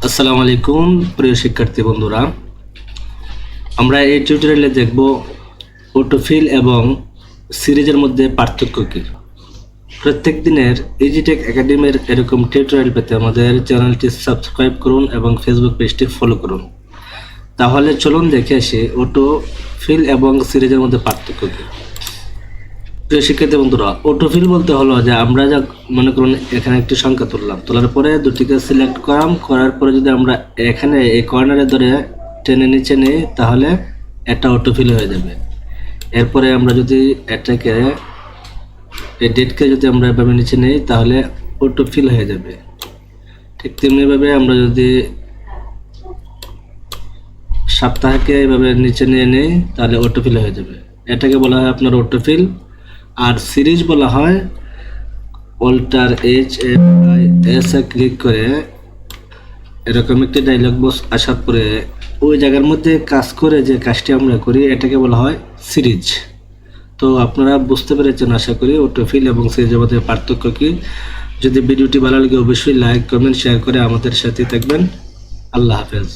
আসসালামু আলাইকুম প্রিয় শিক্ষার্থী বন্ধুরা, আমরা এই টিউটোরিয়ালে দেখব অটোফিল এবং সিরিজের মধ্যে পার্থক্য কী। প্রত্যেক দিনের ইজিটেক একাডেমির এরকম টিউটোরিয়াল পেতে আমাদের চ্যানেলটি সাবস্ক্রাইব করুন এবং ফেসবুক পেজটি ফলো করুন। তাহলে চলুন দেখে আসি অটোফিল এবং সিরিজের মধ্যে পার্থক্য কী। প্রিয় শিক্ষার্থী বন্ধুরা, অটোফিল বলতে হলো যে আমরা যা মনে করুন এখানে একটি সংখ্যা তোলার পরে দুটিকে সিলেক্ট করার পরে যদি আমরা এখানে এই কর্নারে ধরে টেনে নিচে নিই তাহলে এটা অটোফিল হয়ে যাবে। এরপরে আমরা যদি এটাকে এই ডেটকে যদি আমরা এভাবে নিচে নিই তাহলে অটোফিল হয়ে যাবে। ঠিক তেমনিভাবে আমরা যদি সপ্তাহকে এভাবে নিচে নিয়ে নিই তাহলে অটোফিল হয়ে যাবে। এটাকে বলা হয় আপনার অটোফিল। আর সিরিজ বলা হয় অল্টার HFIS ক্লিক করে এরকম একটি ডায়লগ বক্স আসার পরে ওই জায়গার মধ্যে কাজ করে যে কাজটি আমরা করি এটাকে বলা হয় সিরিজ। তো আপনারা বুঝতে পেরেছেন আশা করি অটোফিল এবং সিরিজের মধ্যে পার্থক্য কী। যদি ভিডিওটি ভালো লাগে অবশ্যই লাইক কমেন্ট শেয়ার করে আমাদের সাথে থাকবেন। আল্লাহ হাফেজ।